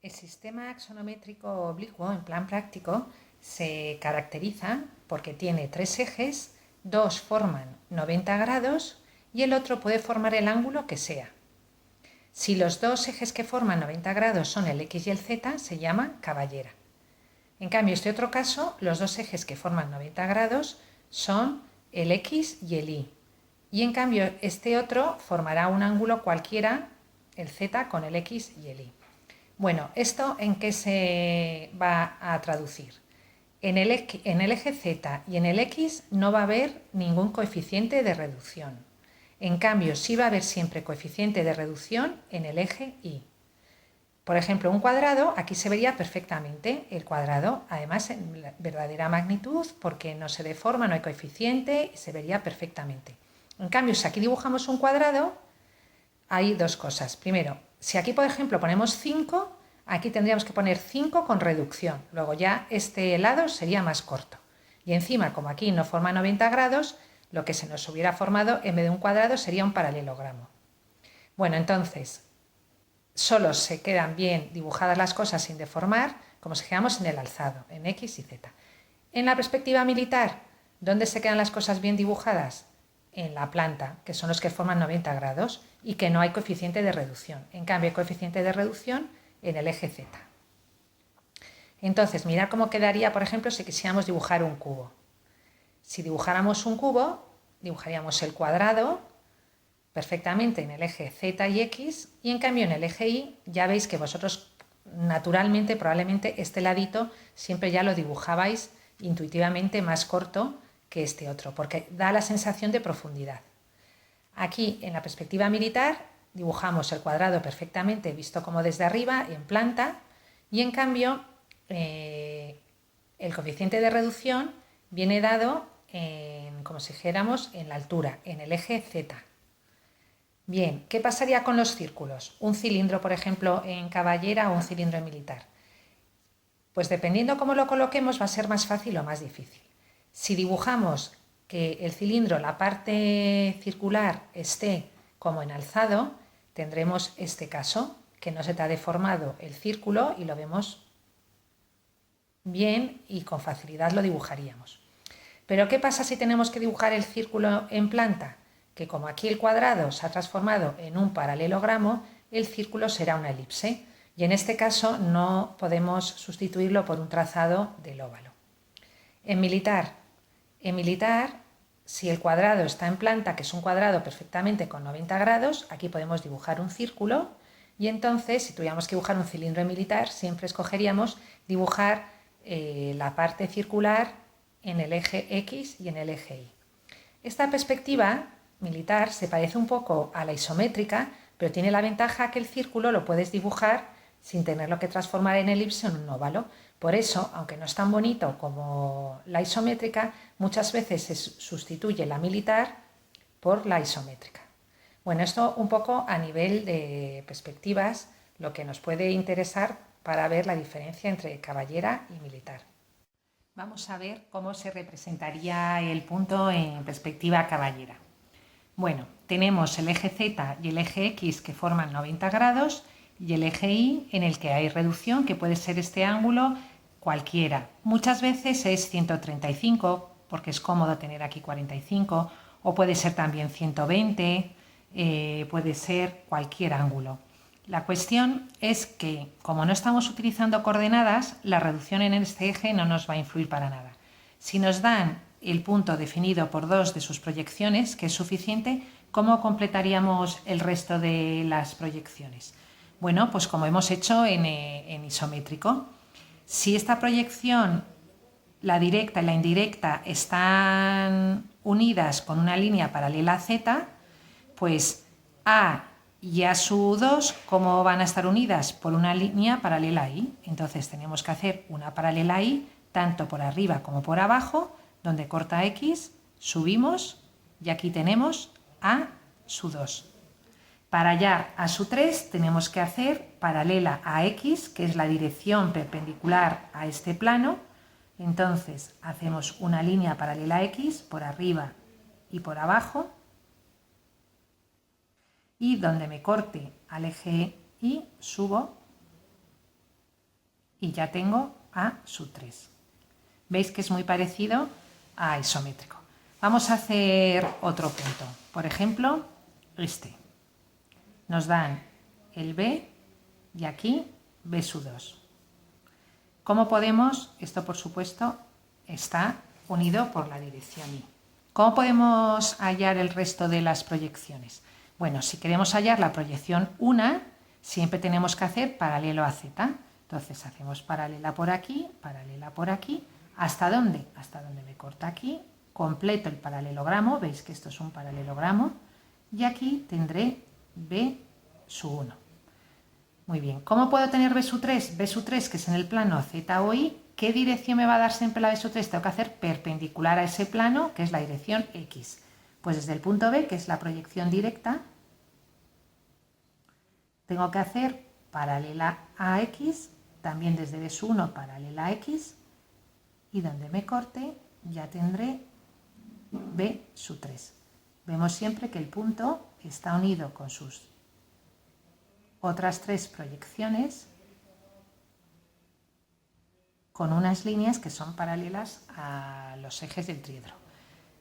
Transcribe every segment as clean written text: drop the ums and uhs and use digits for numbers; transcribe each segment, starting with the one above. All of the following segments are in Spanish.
El sistema axonométrico oblicuo, en plan práctico, se caracteriza porque tiene tres ejes, dos forman 90 grados y el otro puede formar el ángulo que sea. Si los dos ejes que forman 90 grados son el X y el Z, se llama caballera. En cambio, este otro caso, los dos ejes que forman 90 grados son el X y el Y. Y en cambio, este otro formará un ángulo cualquiera, el Z con el X y el Y. Bueno, ¿esto en qué se va a traducir? En el eje Z y en el X no va a haber ningún coeficiente de reducción. En cambio, sí va a haber siempre coeficiente de reducción en el eje Y. Por ejemplo, un cuadrado, aquí se vería perfectamente el cuadrado, además en verdadera magnitud, porque no se deforma, no hay coeficiente, y se vería perfectamente. En cambio, si aquí dibujamos un cuadrado, hay dos cosas. Primero, si aquí, por ejemplo, ponemos 5, aquí tendríamos que poner 5 con reducción. Luego ya este lado sería más corto. Y encima, como aquí no forma 90 grados, lo que se nos hubiera formado en vez de un cuadrado sería un paralelogramo. Bueno, entonces, solo se quedan bien dibujadas las cosas sin deformar, como si quedamos en el alzado, en X y Z. En la perspectiva militar, ¿dónde se quedan las cosas bien dibujadas? En la planta, que son los que forman 90 grados y que no hay coeficiente de reducción. En cambio, hay coeficiente de reducción en el eje Z. Entonces, mirad cómo quedaría, por ejemplo, si quisiéramos dibujar un cubo. Si dibujáramos un cubo, dibujaríamos el cuadrado perfectamente en el eje Z y X, y en cambio en el eje Y ya veis que vosotros naturalmente, probablemente este ladito siempre ya lo dibujabais intuitivamente más corto que este otro, porque da la sensación de profundidad. Aquí en la perspectiva militar dibujamos el cuadrado perfectamente visto como desde arriba, en planta, y en cambio el coeficiente de reducción viene dado como si dijéramos en la altura, en el eje Z. Bien, ¿qué pasaría con los círculos? Un cilindro, por ejemplo, en caballera o un cilindro en militar. Pues dependiendo cómo lo coloquemos va a ser más fácil o más difícil. Si dibujamos que el cilindro, la parte circular, esté como en alzado, tendremos este caso, que no se te ha deformado el círculo y lo vemos bien y con facilidad lo dibujaríamos. Pero ¿qué pasa si tenemos que dibujar el círculo en planta? Que como aquí el cuadrado se ha transformado en un paralelogramo, el círculo será una elipse y en este caso no podemos sustituirlo por un trazado del óvalo. En militar, si el cuadrado está en planta, que es un cuadrado perfectamente con 90 grados, aquí podemos dibujar un círculo y entonces si tuviéramos que dibujar un cilindro en militar, siempre escogeríamos dibujar la parte circular en el eje X y en el eje Y. Esta perspectiva militar se parece un poco a la isométrica, pero tiene la ventaja que el círculo lo puedes dibujar sin tenerlo que transformar en elipse o en un óvalo. Por eso, aunque no es tan bonito como la isométrica, muchas veces se sustituye la militar por la isométrica. Bueno, esto un poco a nivel de perspectivas, lo que nos puede interesar para ver la diferencia entre caballera y militar. Vamos a ver cómo se representaría el punto en perspectiva caballera. Bueno, tenemos el eje Z y el eje X que forman 90 grados y el eje Y en el que hay reducción, que puede ser este ángulo cualquiera. Muchas veces es 135, porque es cómodo tener aquí 45, o puede ser también 120, puede ser cualquier ángulo. La cuestión es que, como no estamos utilizando coordenadas, la reducción en este eje no nos va a influir para nada. Si nos dan el punto definido por dos de sus proyecciones, que es suficiente, ¿cómo completaríamos el resto de las proyecciones? Bueno, pues como hemos hecho en isométrico. Si esta proyección, la directa y la indirecta, están unidas con una línea paralela a Z, pues A y A sub 2, ¿cómo van a estar unidas? Por una línea paralela a Y. Entonces tenemos que hacer una paralela a Y, tanto por arriba como por abajo, donde corta X, subimos y aquí tenemos A sub 2. Para hallar A sub 3 tenemos que hacer paralela a X, que es la dirección perpendicular a este plano. Entonces hacemos una línea paralela a X por arriba y por abajo. Y donde me corte al eje Y, subo y ya tengo A sub 3. ¿Veis que es muy parecido a isométrico? Vamos a hacer otro punto. Por ejemplo, este. Nos dan el B y aquí B sub 2. ¿Cómo podemos? Esto, por supuesto, está unido por la dirección Y. ¿Cómo podemos hallar el resto de las proyecciones? Bueno, si queremos hallar la proyección 1, siempre tenemos que hacer paralelo a Z. Entonces hacemos paralela por aquí, ¿hasta dónde? Hasta donde me corta aquí, completo el paralelogramo, veis que esto es un paralelogramo, y aquí tendré B sub 1. Muy bien, ¿cómo puedo tener B sub 3? B sub 3, que es en el plano Z o Y, ¿qué dirección me va a dar siempre la B sub 3? Tengo que hacer perpendicular a ese plano, que es la dirección X. Pues desde el punto B, que es la proyección directa, tengo que hacer paralela a X, también desde B sub 1 paralela a X, y donde me corte ya tendré B sub 3. Vemos siempre que el punto está unido con sus otras tres proyecciones con unas líneas que son paralelas a los ejes del triedro.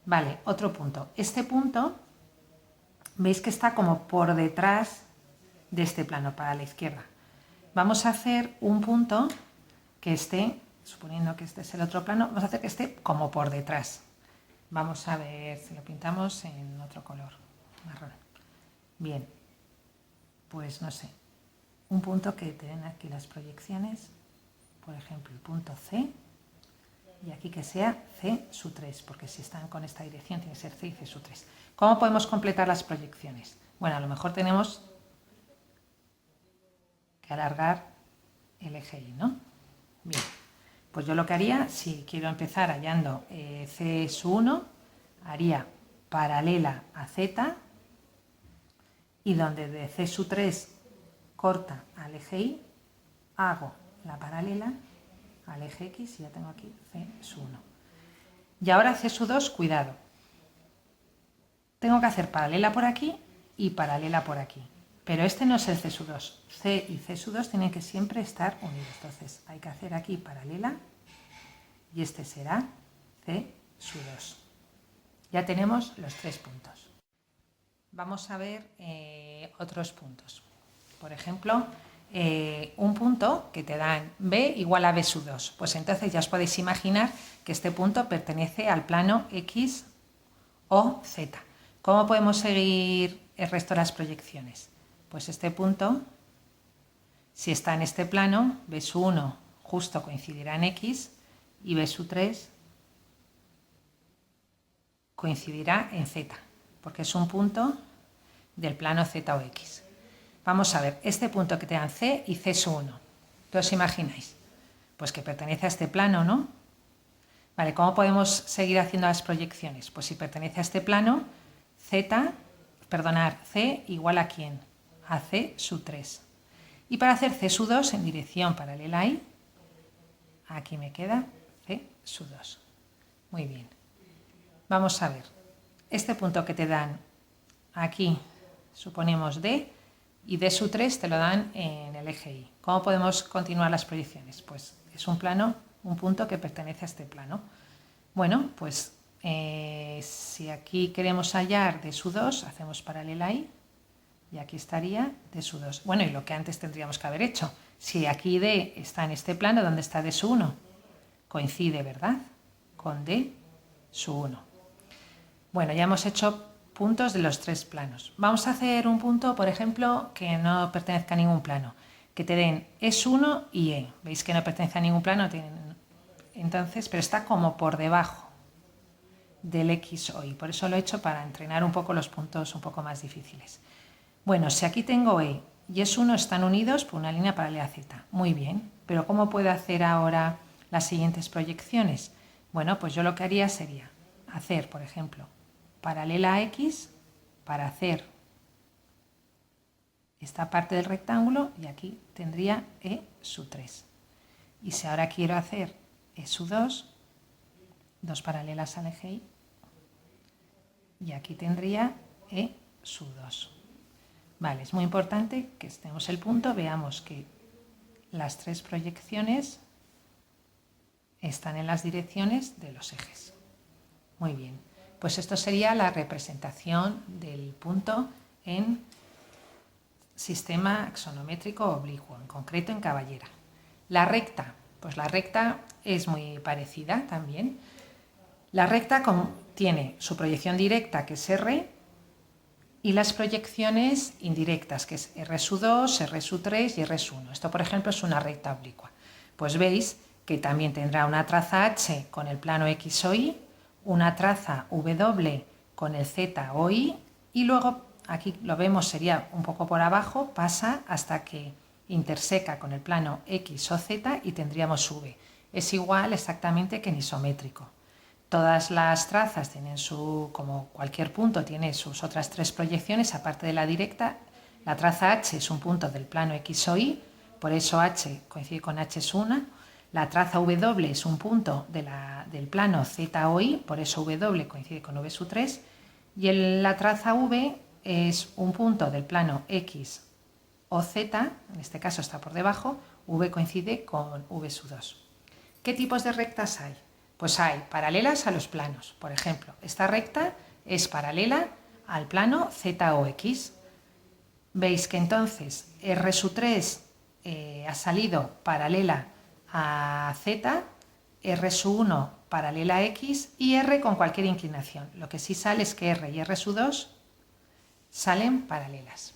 Vale, otro punto. Este punto, veis que está como por detrás de este plano, para la izquierda. Vamos a hacer un punto que esté, suponiendo que este es el otro plano, vamos a hacer que esté como por detrás. Vamos a ver si lo pintamos en otro color, marrón. Bien, pues no sé, un punto que te den aquí las proyecciones, por ejemplo el punto C, y aquí que sea C sub 3, porque si están con esta dirección tiene que ser C y C sub 3. ¿Cómo podemos completar las proyecciones? Bueno, a lo mejor tenemos que alargar el eje Y, ¿no? Bien, pues yo lo que haría, si quiero empezar hallando C sub 1, haría paralela a Z, y donde de C sub 3 corta al eje Y, hago la paralela al eje X y ya tengo aquí C sub 1. Y ahora C sub 2, cuidado. Tengo que hacer paralela por aquí y paralela por aquí. Pero este no es el C sub 2. C y C sub 2 tienen que siempre estar unidos. Entonces hay que hacer aquí paralela y este será C sub 2. Ya tenemos los tres puntos. Vamos a ver otros puntos. Por ejemplo, un punto que te dan B igual a B sub 2. Pues entonces ya os podéis imaginar que este punto pertenece al plano X o Z. ¿Cómo podemos seguir el resto de las proyecciones? Pues este punto, si está en este plano, B sub 1 justo coincidirá en X y B sub 3 coincidirá en Z, porque es un punto del plano Z o X. Vamos a ver, este punto que te dan C y C sub 1. ¿Qué os imagináis? Pues que pertenece a este plano, ¿no? Vale, ¿cómo podemos seguir haciendo las proyecciones? Pues si pertenece a este plano, C igual a ¿quién? A C sub 3. Y para hacer C sub 2 en dirección paralela a Y, aquí me queda C sub 2. Muy bien. Vamos a ver, este punto que te dan aquí, suponemos D, y D sub 3 te lo dan en el eje Y. ¿Cómo podemos continuar las proyecciones? Pues es un plano, un punto que pertenece a este plano. Bueno, pues si aquí queremos hallar D sub 2, hacemos paralela a Y, y aquí estaría D sub 2. Bueno, y lo que antes tendríamos que haber hecho, si aquí D está en este plano, ¿dónde está D sub 1? Coincide, ¿verdad? Con D sub 1. Bueno, ya hemos hecho puntos de los tres planos. Vamos a hacer un punto, por ejemplo, que no pertenezca a ningún plano, que te den S1 y E. Veis que no pertenece a ningún plano, entonces, pero está como por debajo del X o Y. Por eso lo he hecho para entrenar un poco los puntos un poco más difíciles. Bueno, si aquí tengo E y S1 están unidos por una línea paralela a Z. Muy bien, pero ¿cómo puedo hacer ahora las siguientes proyecciones? Bueno, pues yo lo que haría sería hacer, por ejemplo, paralela a X para hacer esta parte del rectángulo y aquí tendría E sub 3. Y si ahora quiero hacer E sub 2, dos paralelas al eje Y, y aquí tendría E sub 2. Vale, es muy importante que estemos el punto, veamos que las tres proyecciones están en las direcciones de los ejes. Muy bien, pues esto sería la representación del punto en sistema axonométrico oblicuo, en concreto en caballera. La recta, pues la recta es muy parecida también. La recta tiene su proyección directa, que es R, y las proyecciones indirectas, que es R2, R3 y R1. Esto, por ejemplo, es una recta oblicua. Pues veis que también tendrá una traza H con el plano X o Y, una traza W con el Z o Y, y luego, aquí lo vemos, sería un poco por abajo, pasa hasta que interseca con el plano X o Z y tendríamos V. Es igual exactamente que en isométrico. Todas las trazas tienen como cualquier punto, tiene sus otras tres proyecciones, aparte de la directa. La traza H es un punto del plano X o Y, por eso H coincide con H1. La traza W es un punto del plano Z o Y, por eso W coincide con V3. Y la traza V es un punto del plano X o Z, en este caso está por debajo, V coincide con V2. ¿Qué tipos de rectas hay? Pues hay paralelas a los planos. Por ejemplo, esta recta es paralela al plano Z o X. Veis que entonces R3 ha salido paralela a Z, R1 paralela a X y R con cualquier inclinación. Lo que sí sale es que R y R2 salen paralelas.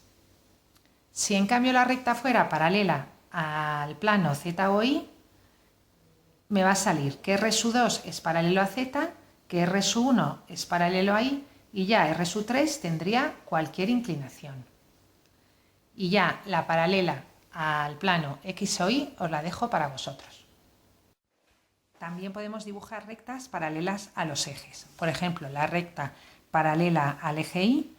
Si en cambio la recta fuera paralela al plano Z o Y, me va a salir que R2 es paralelo a Z, que R1 es paralelo a Y y ya R3 tendría cualquier inclinación. Y ya la paralela al plano X o Y os la dejo para vosotros. También podemos dibujar rectas paralelas a los ejes. Por ejemplo, la recta paralela al eje Y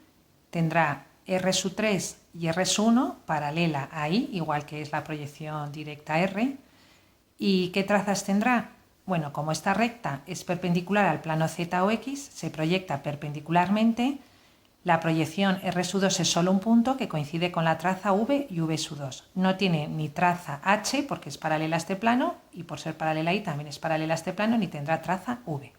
tendrá R3 y R1 paralela a Y, igual que es la proyección directa R. ¿Y qué trazas tendrá? Bueno, como esta recta es perpendicular al plano Z o X, se proyecta perpendicularmente. La proyección R2 es solo un punto que coincide con la traza V y V2. No tiene ni traza H porque es paralela a este plano y por ser paralela a Y también es paralela a este plano, ni tendrá traza V.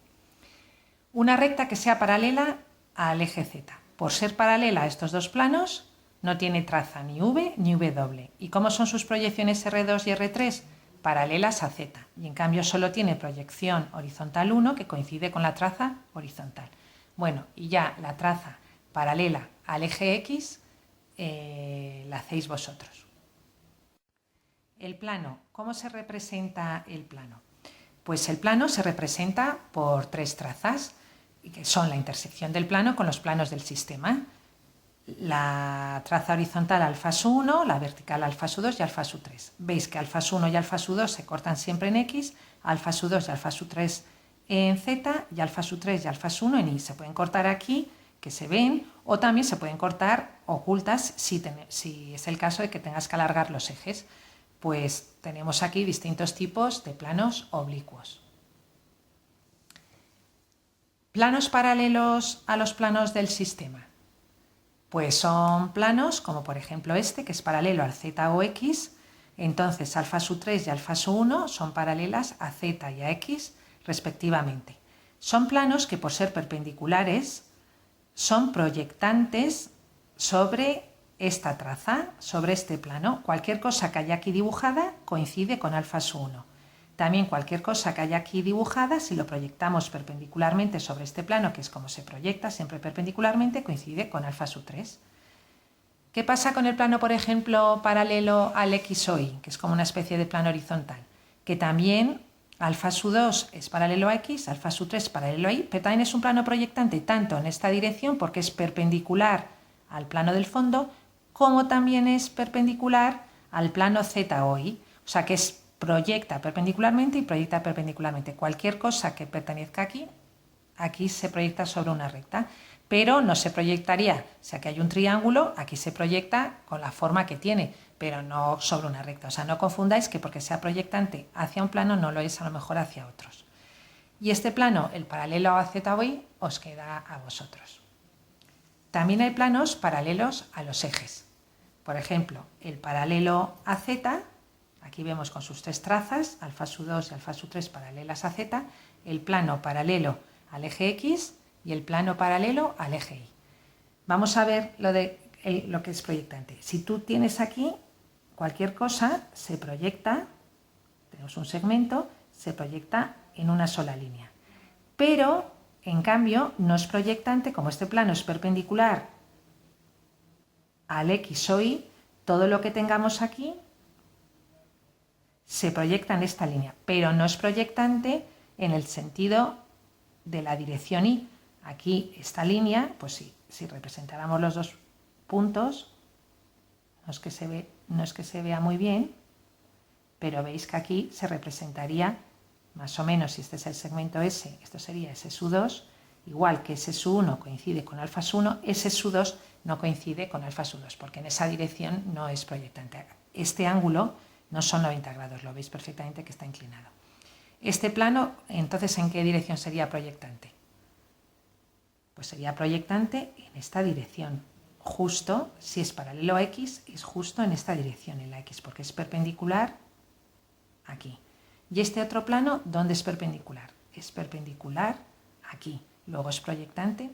Una recta que sea paralela al eje Z. Por ser paralela a estos dos planos, no tiene traza ni V ni W. ¿Y cómo son sus proyecciones R2 y R3? Paralelas a Z, y en cambio solo tiene proyección horizontal 1 que coincide con la traza horizontal. Bueno, y ya la traza paralela al eje X la hacéis vosotros. El plano, ¿cómo se representa el plano? Pues el plano se representa por tres trazas, que son la intersección del plano con los planos del sistema. La traza horizontal alfa-1, la vertical alfa-2 y alfa-3. Veis que alfa-1 y alfa-2 se cortan siempre en X, alfa-2 y alfa-3 en Z y alfa-3 y alfa-1 en Y. Se pueden cortar aquí, que se ven, o también se pueden cortar ocultas si es el caso de que tengas que alargar los ejes. Pues tenemos aquí distintos tipos de planos oblicuos. Planos paralelos a los planos del sistema. Pues son planos como por ejemplo este, que es paralelo al Z o X. Entonces alfa-3 y alfa-1 son paralelas a Z y a X respectivamente. Son planos que por ser perpendiculares son proyectantes sobre esta traza, sobre este plano. Cualquier cosa que haya aquí dibujada coincide con alfa-1. También cualquier cosa que haya aquí dibujada, si lo proyectamos perpendicularmente sobre este plano, que es como se proyecta siempre perpendicularmente, coincide con alfa-3. ¿Qué pasa con el plano, por ejemplo, paralelo al X o Y, que es como una especie de plano horizontal? Que también alfa-2 es paralelo a X, alfa-3 es paralelo a Y, pero también es un plano proyectante tanto en esta dirección, porque es perpendicular al plano del fondo, como también es perpendicular al plano Z o Y. O sea que proyecta perpendicularmente y proyecta perpendicularmente. Cualquier cosa que pertenezca aquí se proyecta sobre una recta, pero no se proyectaría, o sea que hay un triángulo, aquí se proyecta con la forma que tiene, pero no sobre una recta. O sea, no confundáis que porque sea proyectante hacia un plano no lo es a lo mejor hacia otros. Y este plano, el paralelo a Z o Y, os queda a vosotros. También hay planos paralelos a los ejes. Por ejemplo, el paralelo a Z, Aquí vemos con sus tres trazas, alfa su 2 y alfa su 3 paralelas a z, el plano paralelo al eje X y el plano paralelo al eje Y. Vamos a ver lo que es proyectante. Si tú tienes aquí cualquier cosa, se proyecta, tenemos un segmento, se proyecta en una sola línea. Pero, en cambio, no es proyectante, como este plano es perpendicular al X o Y, todo lo que tengamos aquí se proyecta en esta línea, pero no es proyectante en el sentido de la dirección Y. Aquí esta línea, pues sí, si representáramos los dos puntos, no es que se vea muy bien, pero veis que aquí se representaría más o menos, si este es el segmento S, esto sería S su 2, igual que S su 1 coincide con alfa su 1, S su 2 no coincide con alfa su 2, porque en esa dirección no es proyectante. Este ángulo no son 90 grados, lo veis perfectamente que está inclinado. Este plano, entonces, ¿en qué dirección sería proyectante? Pues sería proyectante en esta dirección. Justo, si es paralelo a X, es justo en esta dirección, en la X, porque es perpendicular aquí. Y este otro plano, ¿dónde es perpendicular? Es perpendicular aquí. Luego es proyectante